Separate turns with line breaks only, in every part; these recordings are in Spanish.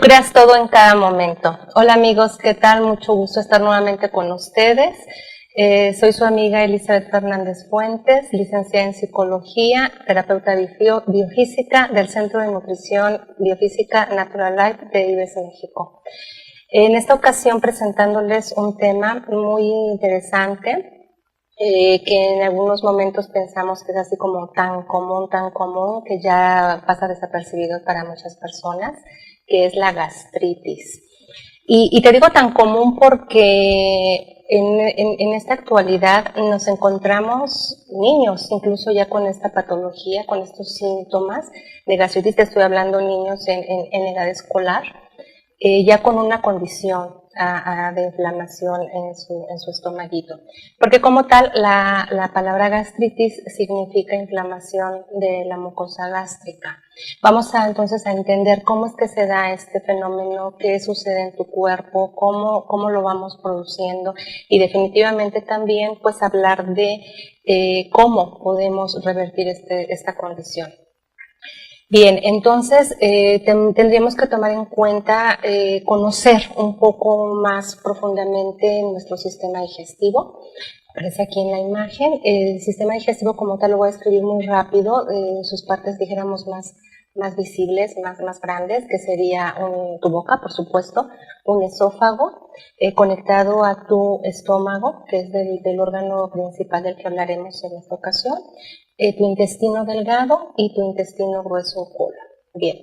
Tú creas todo en cada momento. Hola amigos, ¿qué tal? Mucho gusto estar nuevamente con ustedes. Soy su amiga Elizabeth Fernández Fuentes, licenciada en Psicología, terapeuta biofísica del Centro de Nutrición Biofísica Natural Life de IBES México. En esta ocasión presentándoles un tema muy interesante, que en algunos momentos pensamos que es así como tan común, que ya pasa desapercibido para muchas personas, que es la gastritis. Y te digo tan común porque en esta actualidad nos encontramos niños, incluso ya con esta patología, con estos síntomas de gastritis. Te estoy hablando niños en edad escolar, ya con una condición de inflamación en su estomaguito. Porque como tal, la palabra gastritis significa inflamación de la mucosa gástrica. Vamos entonces a entender cómo es que se da este fenómeno, qué sucede en tu cuerpo, cómo lo vamos produciendo y definitivamente también pues hablar de cómo podemos revertir esta condición. Bien, entonces tendríamos que tomar en cuenta conocer un poco más profundamente nuestro sistema digestivo. Aparece aquí en la imagen. El sistema digestivo como tal lo voy a escribir muy rápido, sus partes dijéramos más visibles, más grandes, que sería tu boca, por supuesto, un esófago conectado a tu estómago, que es del órgano principal del que hablaremos en esta ocasión, tu intestino delgado y tu intestino grueso o colon. Bien,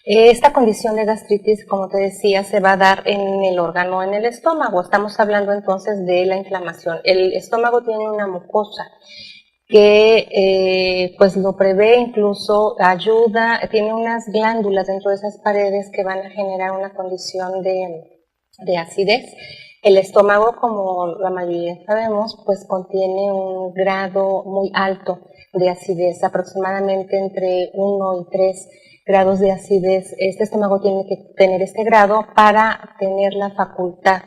esta condición de gastritis, como te decía, se va a dar en el órgano, en el estómago. Estamos hablando entonces de la inflamación. El estómago tiene una mucosa que pues lo prevé, incluso ayuda, tiene unas glándulas dentro de esas paredes que van a generar una condición de acidez. El estómago, como la mayoría sabemos, pues contiene un grado muy alto de acidez, aproximadamente entre 1 y 3 grados de acidez. Este estómago tiene que tener este grado para tener la facultad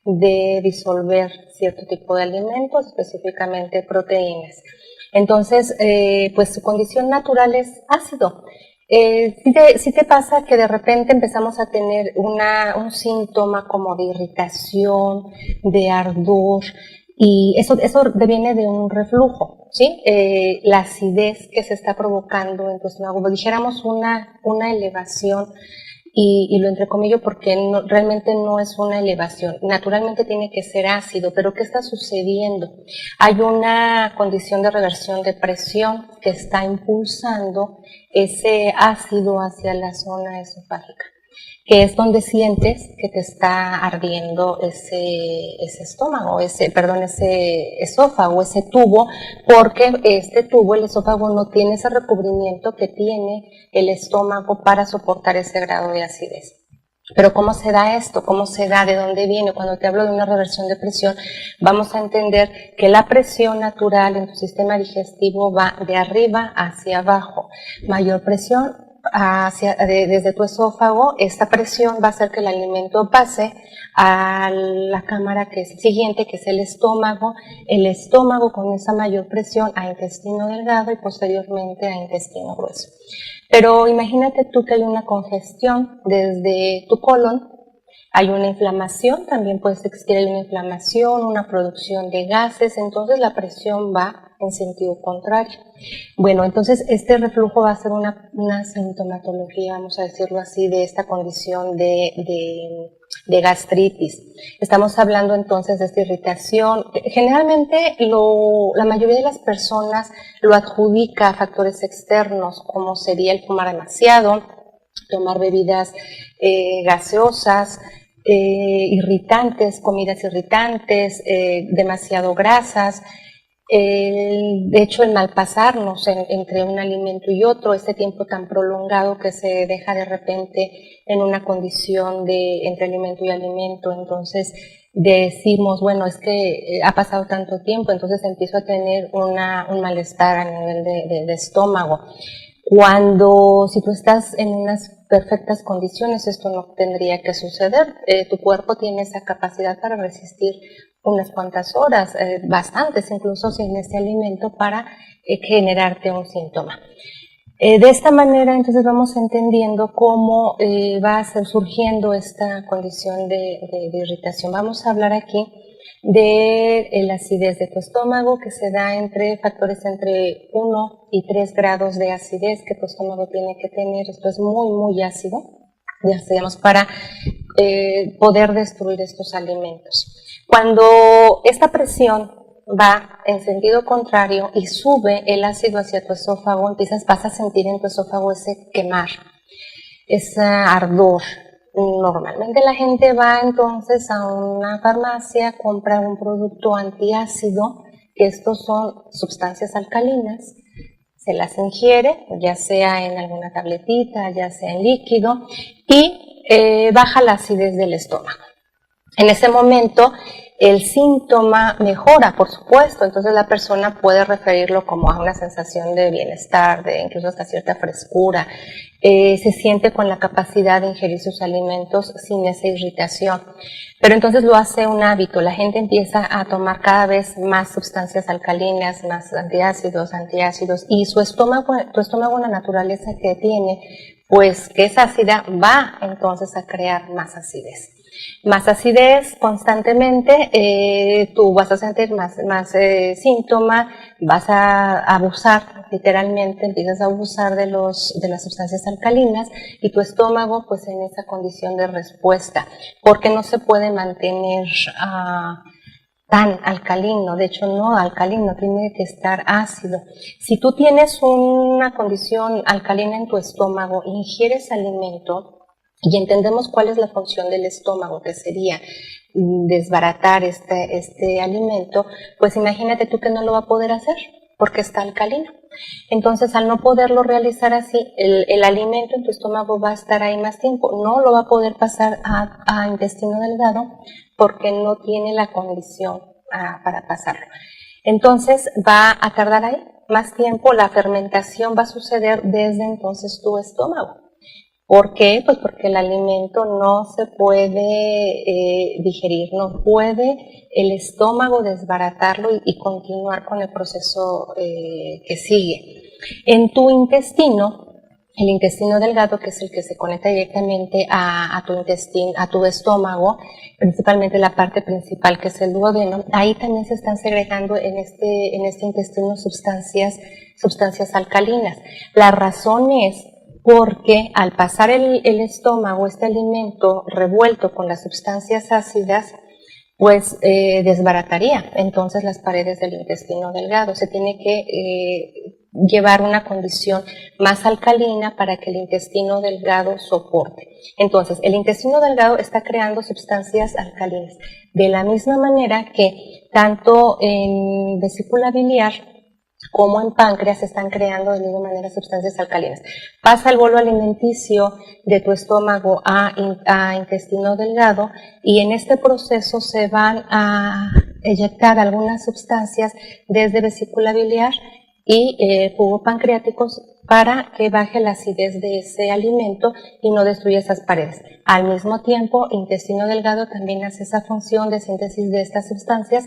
de disolver cierto tipo de alimentos, específicamente proteínas. Entonces, pues su condición natural es ácido. Si te pasa que de repente empezamos a tener un síntoma como de irritación, de ardor, y eso viene de un reflujo, ¿sí? La acidez que se está provocando en tu estómago, dijéramos una elevación, y lo entrecomillo porque realmente no es una elevación, naturalmente tiene que ser ácido, pero ¿qué está sucediendo? Hay una condición de reversión de presión que está impulsando ese ácido hacia la zona esofágica, que es donde sientes que te está ardiendo ese estómago, ese esófago, ese tubo, porque este tubo, el esófago, no tiene ese recubrimiento que tiene el estómago para soportar ese grado de acidez. Pero ¿cómo se da esto? ¿Cómo se da? ¿De dónde viene? Cuando te hablo de una reversión de presión, vamos a entender que la presión natural en tu sistema digestivo va de arriba hacia abajo. Mayor presión desde tu esófago, esta presión va a hacer que el alimento pase a la cámara que es siguiente, que es el estómago con esa mayor presión a intestino delgado y posteriormente a intestino grueso. Pero imagínate tú que hay una congestión desde tu colon, hay una inflamación, también puede existir una inflamación, una producción de gases, entonces la presión va en sentido contrario. Bueno, entonces este reflujo va a ser una sintomatología, vamos a decirlo así, de esta condición de gastritis. Estamos hablando entonces de esta irritación. Generalmente la mayoría de las personas lo adjudica a factores externos, como sería el fumar demasiado, tomar bebidas gaseosas, irritantes, comidas irritantes, demasiado grasas. De hecho, el malpasarnos entre un alimento y otro, este tiempo tan prolongado que se deja de repente en una condición entre alimento y alimento, entonces decimos, bueno, es que ha pasado tanto tiempo, entonces empiezo a tener un malestar a nivel de estómago. Si tú estás en unas perfectas condiciones, esto no tendría que suceder. Tu cuerpo tiene esa capacidad para resistir unas cuantas horas, bastantes incluso sin este alimento, para generarte un síntoma. De esta manera, entonces, vamos entendiendo cómo va a ser surgiendo esta condición de irritación. Vamos a hablar aquí de la acidez de tu estómago, que se da entre factores entre 1 y 3 grados de acidez que tu estómago tiene que tener. Esto es muy, muy ácido, ya digamos, para poder destruir estos alimentos. Cuando esta presión va en sentido contrario y sube el ácido hacia tu esófago, vas a sentir en tu esófago ese quemar, ese ardor. Normalmente la gente va entonces a una farmacia, compra un producto antiácido, que estos son sustancias alcalinas, se las ingiere, ya sea en alguna tabletita, ya sea en líquido, y baja la acidez del estómago. En ese momento el síntoma mejora, por supuesto, entonces la persona puede referirlo como a una sensación de bienestar, de incluso hasta cierta frescura, se siente con la capacidad de ingerir sus alimentos sin esa irritación. Pero entonces lo hace un hábito, la gente empieza a tomar cada vez más sustancias alcalinas, más antiácidos, y tu estómago, la naturaleza que tiene, pues que es ácida, va entonces a crear más acidez. Más acidez constantemente, tú vas a sentir más síntomas, vas a abusar, literalmente empiezas a abusar de las sustancias alcalinas y tu estómago pues en esa condición de respuesta, porque no se puede mantener tan alcalino, de hecho no alcalino, tiene que estar ácido. Si tú tienes una condición alcalina en tu estómago, ingieres alimento, y entendemos cuál es la función del estómago, que sería desbaratar este alimento, pues imagínate tú que no lo va a poder hacer porque está alcalino. Entonces, al no poderlo realizar así, el alimento en tu estómago va a estar ahí más tiempo, no lo va a poder pasar a intestino delgado porque no tiene la condición para pasarlo. Entonces, va a tardar ahí más tiempo, la fermentación va a suceder desde entonces tu estómago. ¿Por qué? Pues porque el alimento no se puede digerir, no puede el estómago desbaratarlo y continuar con el proceso que sigue. En tu intestino, el intestino delgado, que es el que se conecta directamente a tu estómago, principalmente la parte principal que es el duodeno, ahí también se están segregando en este intestino sustancias alcalinas. La razón es porque al pasar el estómago, este alimento revuelto con las sustancias ácidas, pues desbarataría entonces las paredes del intestino delgado. Se tiene que llevar una condición más alcalina para que el intestino delgado soporte. Entonces, el intestino delgado está creando sustancias alcalinas, de la misma manera que tanto en vesícula biliar como en páncreas se están creando de la misma manera sustancias alcalinas. Pasa el bolo alimenticio de tu estómago a intestino delgado y en este proceso se van a eyectar algunas sustancias desde vesícula biliar y jugo pancreáticos para que baje la acidez de ese alimento y no destruya esas paredes. Al mismo tiempo, intestino delgado también hace esa función de síntesis de estas sustancias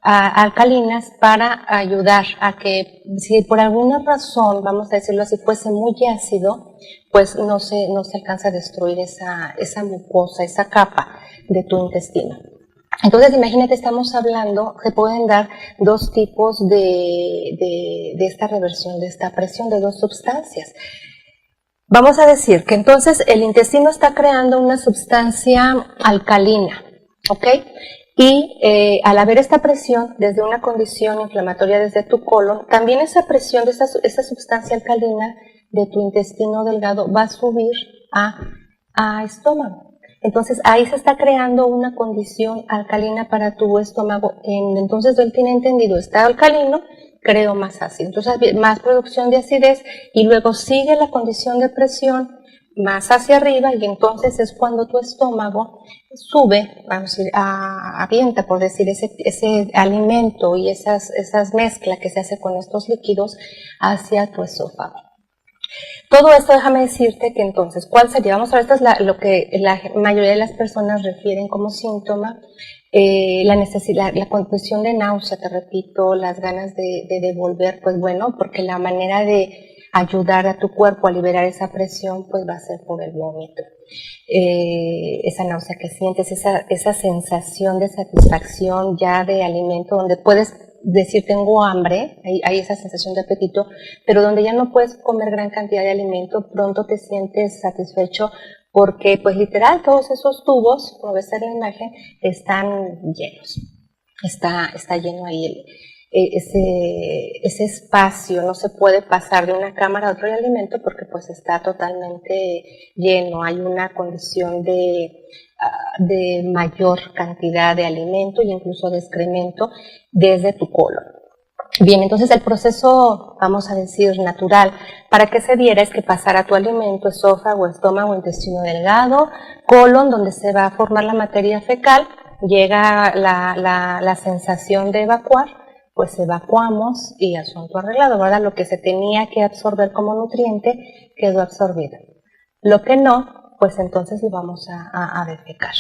alcalinas para ayudar a que si por alguna razón, vamos a decirlo así, fuese muy ácido, pues no se alcanza a destruir esa mucosa, esa capa de tu intestino. Entonces, imagínate, estamos hablando, se pueden dar dos tipos de esta reversión, de esta presión de dos sustancias. Vamos a decir que entonces el intestino está creando una sustancia alcalina, ¿ok? Y al haber esta presión desde una condición inflamatoria desde tu colon, también esa presión de esa sustancia alcalina de tu intestino delgado va a subir a estómago. Entonces ahí se está creando una condición alcalina para tu estómago. Entonces él tiene entendido, está alcalino, creo más ácido. Entonces más producción de acidez y luego sigue la condición de presión más hacia arriba y entonces es cuando tu estómago sube, vamos a decir, avienta, por decir, ese alimento y esas mezclas que se hace con estos líquidos hacia tu esófago. Todo esto, déjame decirte que entonces, ¿cuál sería? Vamos a ver, esto es lo que la mayoría de las personas refieren como síntoma, la necesidad, la condición de náusea, te repito, las ganas de devolver, pues bueno, porque la manera de ayudar a tu cuerpo a liberar esa presión, pues va a ser por el vómito. Esa náusea que sientes, esa sensación de satisfacción ya de alimento, donde puedes decir tengo hambre, hay esa sensación de apetito, pero donde ya no puedes comer gran cantidad de alimento, pronto te sientes satisfecho porque pues literal todos esos tubos, como ves en la imagen, están llenos. Está lleno ahí ese espacio, no se puede pasar de una cámara a otro de alimento porque pues está totalmente lleno, hay una condición de mayor cantidad de alimento e incluso de excremento desde tu colon. Bien, entonces el proceso, vamos a decir, natural, para que se diera es que pasara tu alimento, esófago, estómago, intestino delgado, colon, donde se va a formar la materia fecal, llega la sensación de evacuar, pues evacuamos y asunto arreglado, ¿verdad? Lo que se tenía que absorber como nutriente quedó absorbido. Lo que no, pues entonces lo vamos a defecar.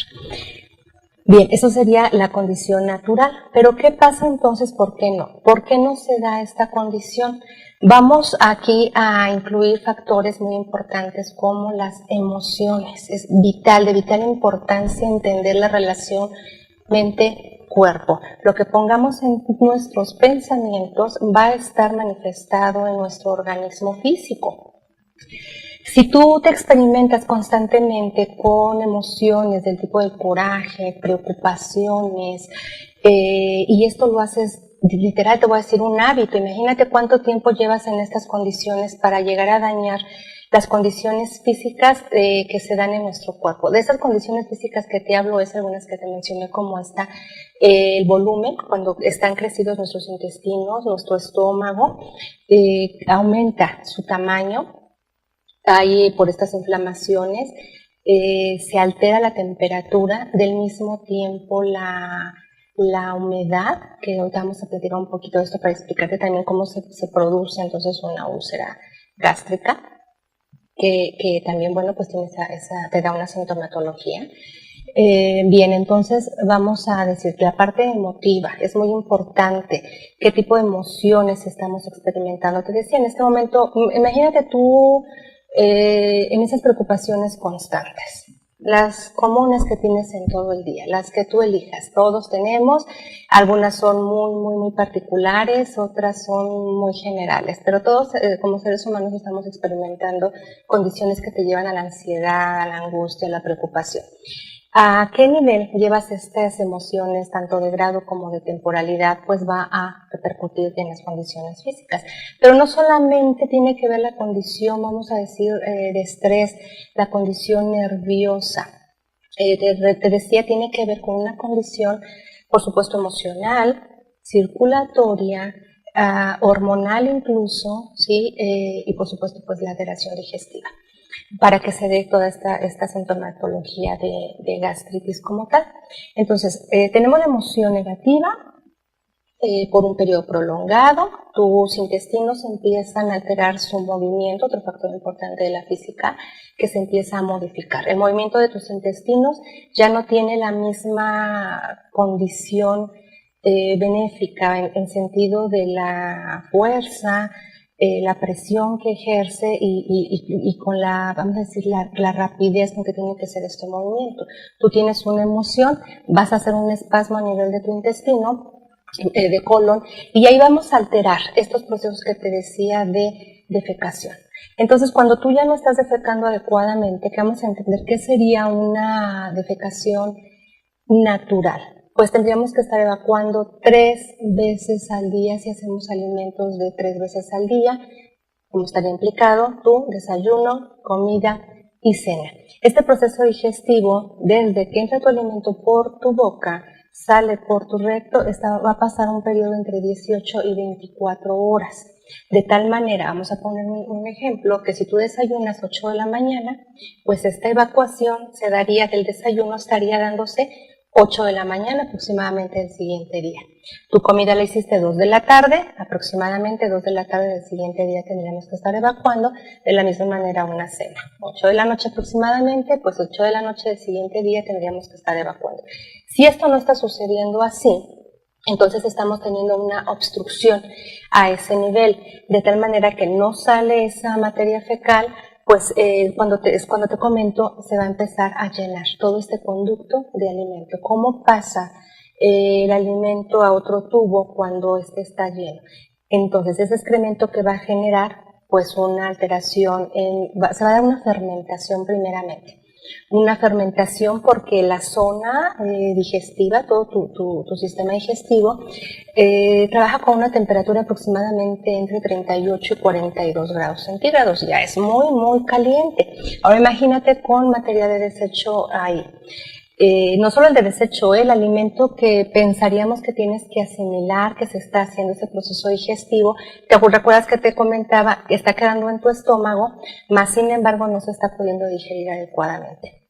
Bien, eso sería la condición natural, pero ¿qué pasa entonces? ¿Por qué no? ¿Por qué no se da esta condición? Vamos aquí a incluir factores muy importantes como las emociones. Es vital, de vital importancia entender la relación mente-cuerpo. Lo que pongamos en nuestros pensamientos va a estar manifestado en nuestro organismo físico. Si tú te experimentas constantemente con emociones del tipo de coraje, preocupaciones, y esto lo haces literal, te voy a decir un hábito, imagínate cuánto tiempo llevas en estas condiciones para llegar a dañar las condiciones físicas que se dan en nuestro cuerpo. De esas condiciones físicas que te hablo, es algunas que te mencioné, como está el volumen, cuando están crecidos nuestros intestinos, nuestro estómago, aumenta su tamaño. Hay por estas inflamaciones, se altera la temperatura, del mismo tiempo la humedad, que ahorita vamos a platicar un poquito de esto para explicarte también cómo se produce entonces una úlcera gástrica, que también, bueno, pues tiene te da una sintomatología. Bien, entonces vamos a decir que la parte emotiva es muy importante. ¿Qué tipo de emociones estamos experimentando? Te decía, en este momento, imagínate tú en esas preocupaciones constantes, las comunes que tienes en todo el día, las que tú elijas, todos tenemos, algunas son muy particulares, otras son muy generales, pero todos como seres humanos estamos experimentando condiciones que te llevan a la ansiedad, a la angustia, a la preocupación. ¿A qué nivel llevas estas emociones, tanto de grado como de temporalidad? Pues va a repercutir en las condiciones físicas. Pero no solamente tiene que ver la condición, vamos a decir, de estrés, la condición nerviosa. Te decía, tiene que ver con una condición, por supuesto, emocional, circulatoria, hormonal incluso, ¿sí? Y por supuesto, pues la alteración digestiva, para que se dé toda esta sintomatología de gastritis como tal. Entonces, tenemos la emoción negativa por un periodo prolongado, tus intestinos empiezan a alterar su movimiento, otro factor importante de la física, que se empieza a modificar. El movimiento de tus intestinos ya no tiene la misma condición benéfica en sentido de la fuerza, la presión que ejerce y con vamos a decir, la rapidez con que tiene que ser este movimiento. Tú tienes una emoción, vas a hacer un espasmo a nivel de tu intestino, de colon, y ahí vamos a alterar estos procesos que te decía de defecación. Entonces, cuando tú ya no estás defecando adecuadamente, que vamos a entender qué sería una defecación natural. Pues tendríamos que estar evacuando 3 veces al día si hacemos alimentos de 3 veces al día, como estaría implicado tu desayuno, comida y cena. Este proceso digestivo, desde que entra tu alimento por tu boca, sale por tu recto, va a pasar un periodo entre 18 y 24 horas. De tal manera, vamos a poner un ejemplo, que si tú desayunas 8 de la mañana, pues esta evacuación se daría, del desayuno estaría dándose 8 de la mañana aproximadamente del siguiente día. Tu comida la hiciste 2 de la tarde, aproximadamente 2 de la tarde del siguiente día tendríamos que estar evacuando, de la misma manera una cena. 8 de la noche aproximadamente, pues 8 de la noche del siguiente día tendríamos que estar evacuando. Si esto no está sucediendo así, Entonces estamos teniendo una obstrucción a ese nivel, de tal manera que no sale esa materia fecal, pues cuando te comento, se va a empezar a llenar todo este conducto de alimento. ¿Cómo pasa el alimento a otro tubo cuando este está lleno? Entonces ese excremento que va a generar pues una alteración, se va a dar una fermentación primeramente. Una fermentación porque la zona digestiva, todo tu sistema digestivo, trabaja con una temperatura aproximadamente entre 38 y 42 grados centígrados. Ya es muy, muy caliente. Ahora imagínate con materia de desecho ahí. No solo el de desecho, el alimento que pensaríamos que tienes que asimilar, que se está haciendo ese proceso digestivo, ¿te recuerdas que te comentaba? Está quedando en tu estómago, más sin embargo no se está pudiendo digerir adecuadamente.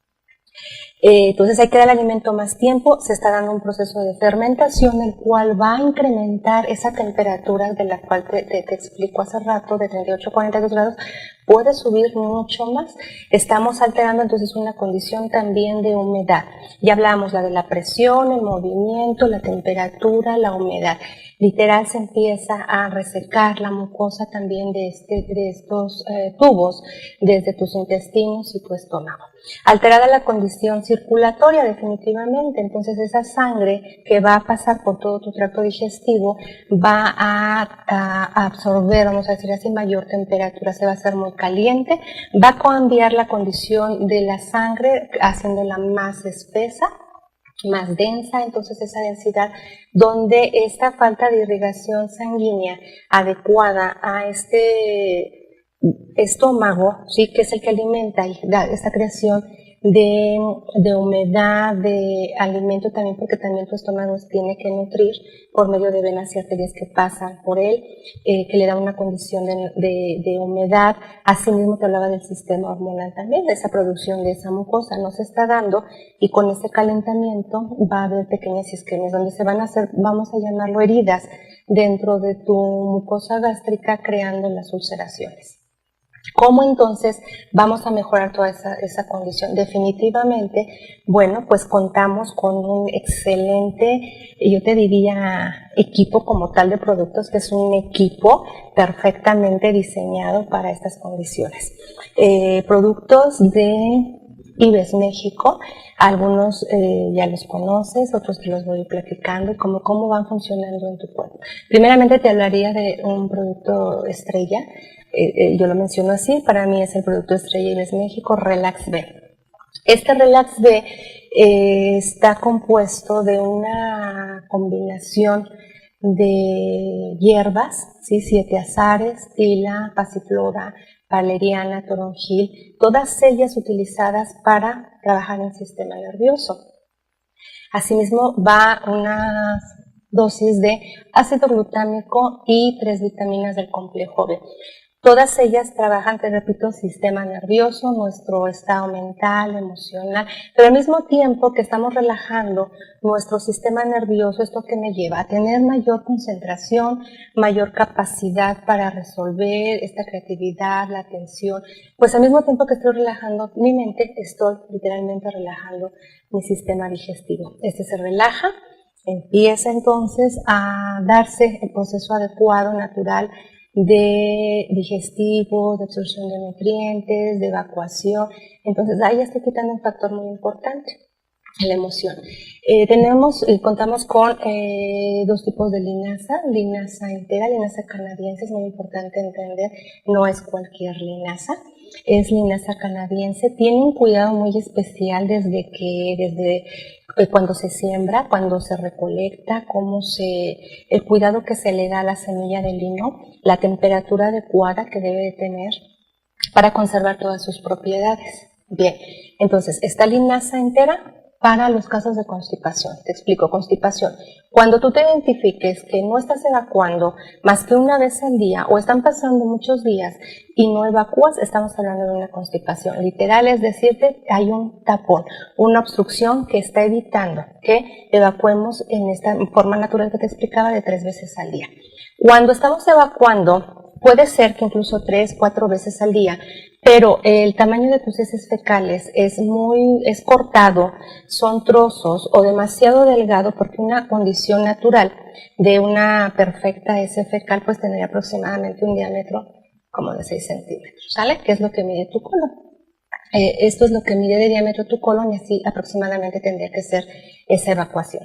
Entonces hay que dar el alimento más tiempo, se está dando un proceso de fermentación el cual va a incrementar esa temperatura de la cual te explico hace rato, de 38 a 42 grados, puede subir mucho más. Estamos alterando entonces una condición también de humedad. Ya hablamos la de la presión, el movimiento, la temperatura, la humedad. Literal se empieza a resecar la mucosa también de estos tubos desde tus intestinos y tu estómago. Alterada la condición circulatoria definitivamente, entonces esa sangre que va a pasar por todo tu tracto digestivo va a absorber, vamos a decir así, mayor temperatura, se va a hacer muy caliente, va a cambiar la condición de la sangre haciéndola más espesa, más densa, entonces esa densidad donde esta falta de irrigación sanguínea adecuada a este estómago, sí, que es el que alimenta y da esta creación de humedad, de alimento también, porque también tu estómago tiene que nutrir por medio de venas y arterias que pasan por él, que le da una condición de humedad. Asimismo te hablaba del sistema hormonal también, de esa producción de esa mucosa no se está dando, y con ese calentamiento va a haber pequeñas isquemias donde se van a hacer, vamos a llamarlo heridas, dentro de tu mucosa gástrica, creando las ulceraciones. ¿Cómo entonces vamos a mejorar toda esa condición? Definitivamente, bueno, pues contamos con un excelente, yo te diría, equipo como tal de productos, que es un equipo perfectamente diseñado para estas condiciones. Productos de Ives México, algunos ya los conoces, otros te los voy platicando, cómo van funcionando en tu cuerpo. Primeramente te hablaría de un producto estrella. Yo lo menciono así, para mí es el producto estrella Ives México, Relax B. Este Relax B está compuesto de una combinación de hierbas, ¿sí? 7 azares, tila, pasiflora, valeriana, toronjil, todas ellas utilizadas para trabajar en el sistema nervioso. Asimismo va unas dosis de ácido glutámico y 3 vitaminas del complejo B. Todas ellas trabajan, te repito, sistema nervioso, nuestro estado mental, emocional, pero al mismo tiempo que estamos relajando nuestro sistema nervioso, esto que me lleva a tener mayor concentración, mayor capacidad para resolver esta creatividad, la atención, pues al mismo tiempo que estoy relajando mi mente, estoy literalmente relajando mi sistema digestivo. Este se relaja, empieza entonces a darse el proceso adecuado, natural, de digestivo, de absorción de nutrientes, de evacuación. Entonces ahí ya estoy quitando un factor muy importante, la emoción. Contamos con 2 tipos de linaza entera, linaza canadiense, es muy importante entender, no es cualquier linaza, es linaza canadiense, tiene un cuidado muy especial desde cuando se siembra, cuando se recolecta, el cuidado que se le da a la semilla de lino, la temperatura adecuada que debe de tener para conservar todas sus propiedades. Bien, entonces esta linaza entera para los casos de constipación. Te explico, constipación. Cuando tú te identifiques que no estás evacuando más que una vez al día o están pasando muchos días y no evacúas, estamos hablando de una constipación. Literal es decirte, hay un tapón, una obstrucción que está evitando que evacuemos en esta forma natural que te explicaba de 3 veces al día. Cuando estamos evacuando Puede ser que incluso 3, 4 veces al día, pero el tamaño de tus heces fecales es cortado, son trozos o demasiado delgado, porque una condición natural de una perfecta heces fecal pues tendría aproximadamente un diámetro como de 6 centímetros, ¿sale? Que es lo que mide tu colon. Esto es lo que mide de diámetro tu colon y así aproximadamente tendría que ser esa evacuación.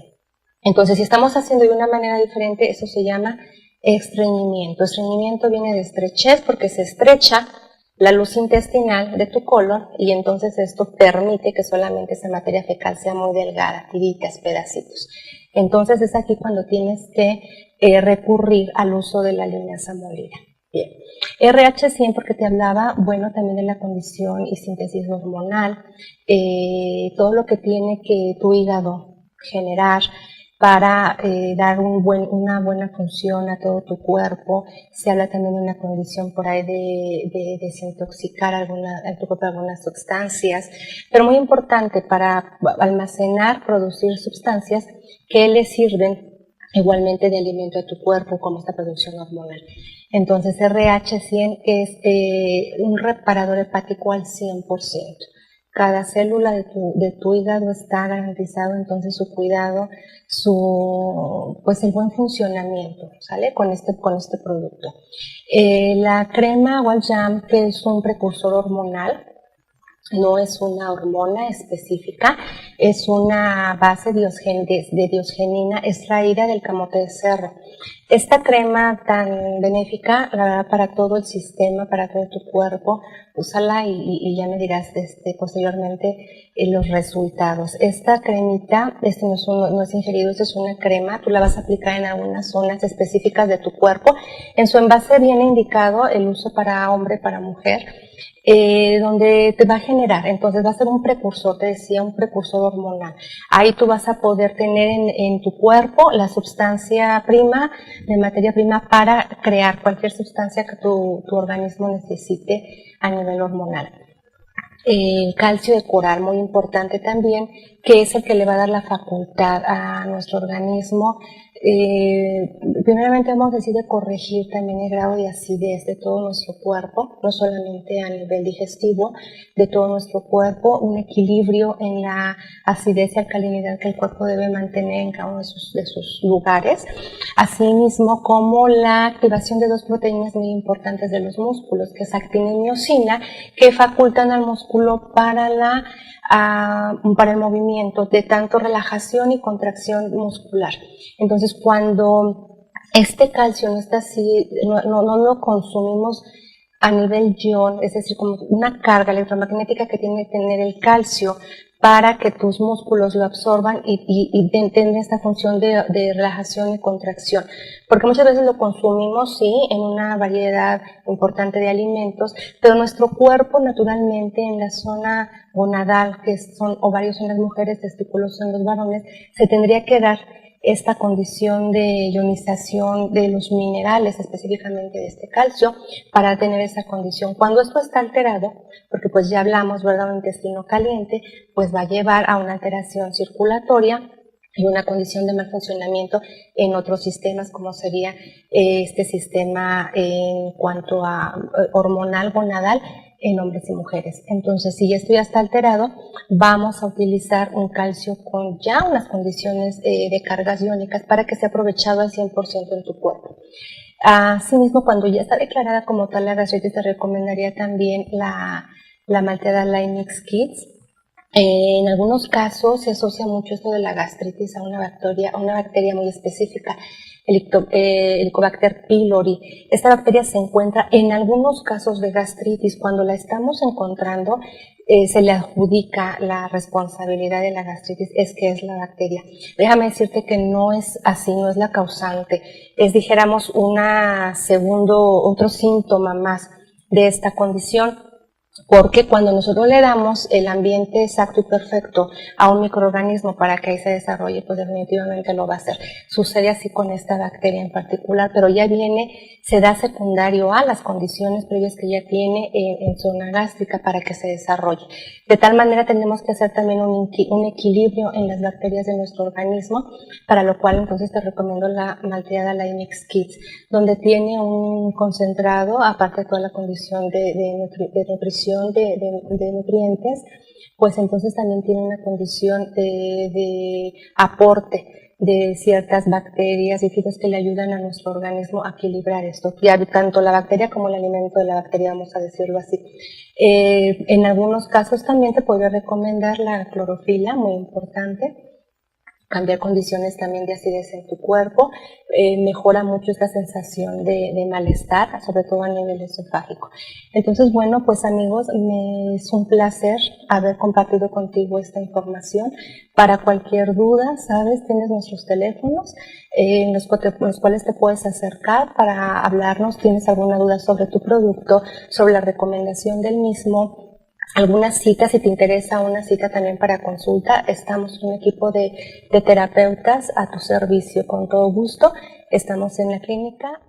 Entonces, si estamos haciendo de una manera diferente, eso se llama estreñimiento. Estreñimiento viene de estrechez porque se estrecha la luz intestinal de tu colon y entonces esto permite que solamente esa materia fecal sea muy delgada, tiritas, pedacitos. Entonces es aquí cuando tienes que recurrir al uso de la linaza molida. Bien. RH100 porque te hablaba, bueno, también de la condición y síntesis hormonal, todo lo que tiene que tu hígado generar para dar una buena función a todo tu cuerpo. Se habla también de una condición por ahí de desintoxicar tu cuerpo algunas sustancias, pero muy importante para almacenar, producir sustancias que le sirven igualmente de alimento a tu cuerpo, como esta producción hormonal. Entonces RH100 es un reparador hepático al 100%. Cada célula de tu hígado está garantizado entonces su cuidado, pues el buen funcionamiento, ¿sale? Con este producto. La crema Walljam, que es un precursor hormonal, no es una hormona específica, es una base de diosgenina extraída del camote de cerro. Esta crema tan benéfica, la verdad, para todo el sistema, para todo tu cuerpo, úsala y ya me dirás posteriormente los resultados. Esta cremita, no es ingerido, esto es una crema, tú la vas a aplicar en algunas zonas específicas de tu cuerpo. En su envase viene indicado el uso para hombre, para mujer, donde te va a generar, entonces va a ser un precursor, te decía, un precursor hormonal. Ahí tú vas a poder tener en tu cuerpo la sustancia prima, de materia prima para crear cualquier sustancia que tu organismo necesite a nivel hormonal. El calcio de coral, muy importante también, que es el que le va a dar la facultad a nuestro organismo. Primeramente vamos a decir de corregir también el grado de acidez de todo nuestro cuerpo, no solamente a nivel digestivo, de todo nuestro cuerpo, un equilibrio en la acidez y alcalinidad que el cuerpo debe mantener en cada uno de sus lugares, asimismo como la activación de dos proteínas muy importantes de los músculos, que es actina y miosina, que facultan al músculo para el movimiento de tanto relajación y contracción muscular. Entonces, cuando este calcio no está así, no lo consumimos a nivel ion, es decir, como una carga electromagnética que tiene que tener el calcio para que tus músculos lo absorban y tengan esta función de relajación y contracción. Porque muchas veces lo consumimos, sí, en una variedad importante de alimentos, pero nuestro cuerpo naturalmente en la zona gonadal, que son ovarios en las mujeres, testículos en los varones, se tendría que dar esta condición de ionización de los minerales, específicamente de este calcio, para tener esa condición. Cuando esto está alterado, porque pues ya hablamos, ¿verdad?, un intestino caliente, pues va a llevar a una alteración circulatoria y una condición de mal funcionamiento en otros sistemas, como sería este sistema en cuanto a hormonal gonadal en hombres y mujeres. Entonces, si esto ya está alterado, vamos a utilizar un calcio con ya unas condiciones de cargas iónicas para que sea aprovechado al 100% en tu cuerpo. Asimismo, cuando ya está declarada como tal la gastritis, te recomendaría también la malteada Linux Kids. En algunos casos se asocia mucho esto de la gastritis a una bacteria muy específica, el Helicobacter pylori. Esta bacteria se encuentra en algunos casos de gastritis. Cuando la estamos encontrando, se le adjudica la responsabilidad de la gastritis, es la bacteria. Déjame decirte que no es así, no es la causante. Es, dijéramos, otro síntoma más de esta condición. porque cuando nosotros le damos el ambiente exacto y perfecto a un microorganismo para que ahí se desarrolle, pues definitivamente lo va a hacer. Sucede así con esta bacteria en particular, pero ya se da secundario a las condiciones previas que ya tiene en zona gástrica para que se desarrolle. De tal manera tenemos que hacer también un equilibrio en las bacterias de nuestro organismo, para lo cual entonces te recomiendo la malteada Lymix Kids, donde tiene un concentrado, aparte de toda la condición de nutrición, de nutrientes, pues entonces también tiene una condición de aporte de ciertas bacterias y fibras que le ayudan a nuestro organismo a equilibrar esto, ya tanto la bacteria como el alimento de la bacteria, vamos a decirlo así. En algunos casos también te podría recomendar la clorofila, muy importante. Cambiar condiciones también de acidez en tu cuerpo, mejora mucho esta sensación de malestar, sobre todo a nivel esofágico. Entonces, bueno, pues amigos, es un placer haber compartido contigo esta información. Para cualquier duda, sabes, tienes nuestros teléfonos en los cuales te puedes acercar para hablarnos. ¿Tienes alguna duda sobre tu producto, sobre la recomendación del mismo? Alguna cita, si te interesa una cita también para consulta, estamos un equipo de terapeutas a tu servicio con todo gusto. Estamos en la clínica